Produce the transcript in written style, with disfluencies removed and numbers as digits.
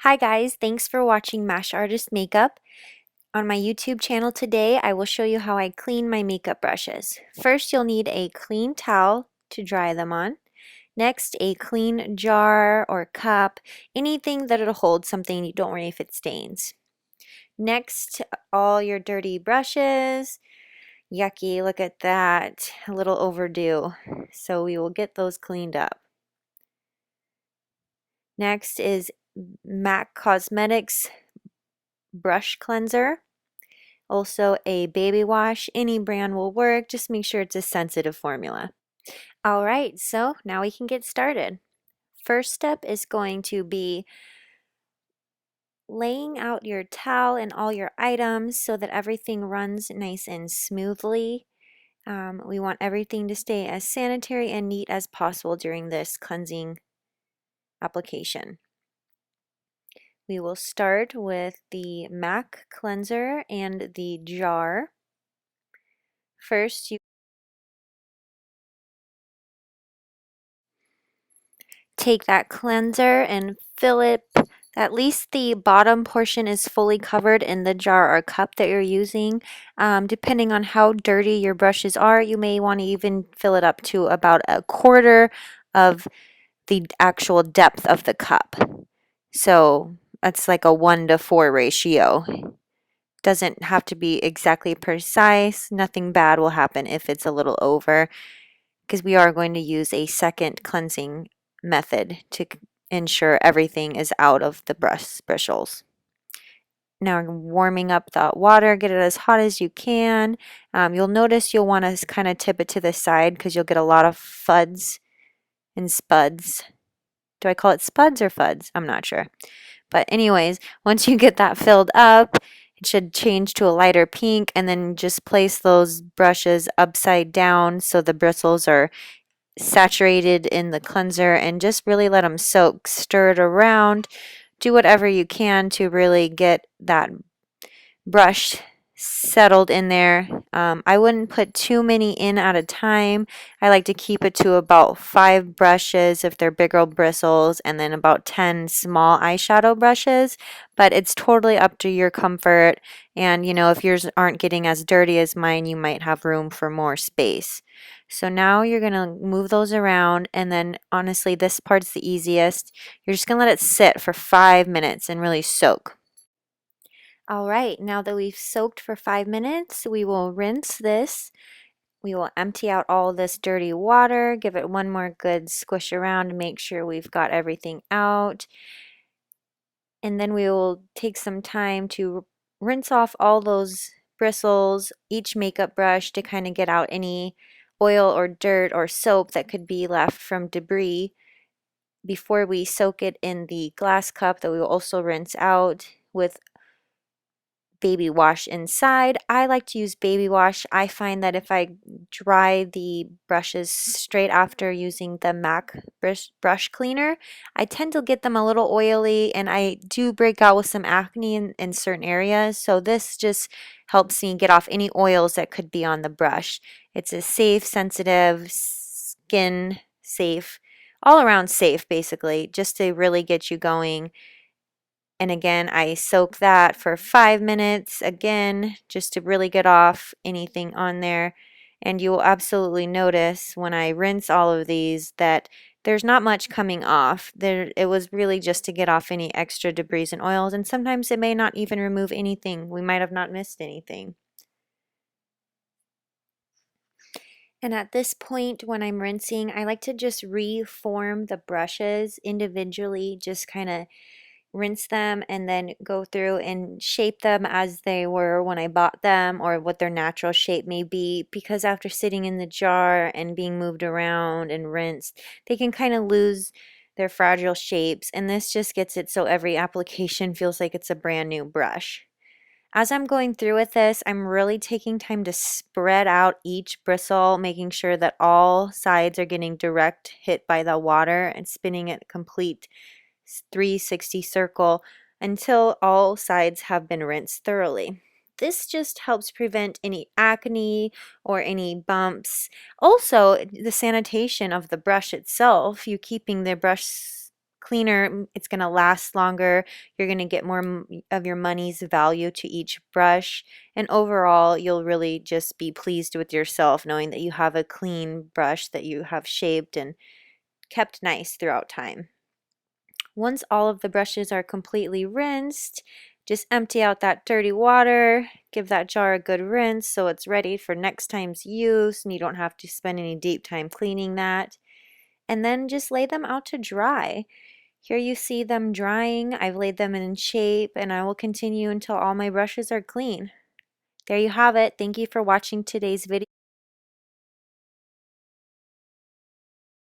Hi guys, thanks for watching Mash Artist Makeup. On my YouTube channel today, I will show you how I clean my makeup brushes. First, you'll need a clean towel to dry them on. Next, a clean jar or cup, anything that'll hold something, you don't worry if it stains. Next, all your dirty brushes. Yucky, look at that, a little overdue. So we will get those cleaned up. Next is MAC Cosmetics brush cleanser. Also a baby wash, any brand will work, just make sure it's a sensitive formula. All right, so now we can get started. First step is going to be laying out your towel and all your items so that everything runs nice and smoothly. We want everything to stay as sanitary and neat as possible during this cleansing application. We will start with the MAC cleanser and the jar. First, you take that cleanser and fill it. At least the bottom portion is fully covered in the jar or cup that you're using. Depending on how dirty your brushes are, you may want to even fill it up to about a quarter of the actual depth of the cup. So that's like a 1:4 ratio. Doesn't have to be exactly precise. Nothing bad will happen if it's a little over, because we are going to use a second cleansing method to ensure everything is out of the bristles. Now we're warming up the water, get it as hot as you can. You'll notice you'll want to kind of tip it to the side because you'll get a lot of fuds and spuds. Do I call it spuds or fuds? I'm not sure. But anyways, once you get that filled up, it should change to a lighter pink, and then just place those brushes upside down so the bristles are saturated in the cleanser, and just really let them soak. Stir it around. Do whatever you can to really get that brush settled in there. I wouldn't put too many in at a time. I like to keep it to about 5 brushes if they're bigger bristles, and then about 10 small eyeshadow brushes, but it's totally up to your comfort. And you know, if yours aren't getting as dirty as mine, you might have room for more space. So now you're going to move those around, and then honestly, this part's the easiest. You're just going to let it sit for 5 minutes and really soak. All right, now that we've soaked for 5 minutes, we will rinse this. We will empty out all this dirty water, give it one more good squish around to make sure we've got everything out. And then we will take some time to rinse off all those bristles, each makeup brush, to kind of get out any oil or dirt or soap that could be left from debris before we soak it in the glass cup that we will also rinse out with baby wash inside. I like to use baby wash. I find that if I dry the brushes straight after using the MAC brush cleaner, I tend to get them a little oily, and I do break out with some acne in certain areas. So this just helps me get off any oils that could be on the brush. It's a safe, sensitive, skin safe, all around safe basically, just to really get you going. And again, I soak that for 5 minutes, again, just to really get off anything on there. And you will absolutely notice when I rinse all of these that there's not much coming off. It was really just to get off any extra debris and oils, and sometimes it may not even remove anything. We might have not missed anything. And at this point, when I'm rinsing, I like to just reform the brushes individually, just kind of rinse them and then go through and shape them as they were when I bought them, or what their natural shape may be, because after sitting in the jar and being moved around and rinsed, they can kind of lose their fragile shapes, and this just gets it so every application feels like it's a brand new brush. As I'm going through with this, I'm really taking time to spread out each bristle, making sure that all sides are getting direct hit by the water, and spinning it complete 360 circle until all sides have been rinsed thoroughly. This just helps prevent any acne or any bumps. Also, the sanitation of the brush itself, you keeping the brush cleaner, it's going to last longer. You're going to get more of your money's value to each brush. And overall, you'll really just be pleased with yourself knowing that you have a clean brush that you have shaped and kept nice throughout time. Once all of the brushes are completely rinsed, just empty out that dirty water, give that jar a good rinse so it's ready for next time's use and you don't have to spend any deep time cleaning that. And then just lay them out to dry. Here you see them drying. I've laid them in shape and I will continue until all my brushes are clean. There you have it. Thank you for watching today's video.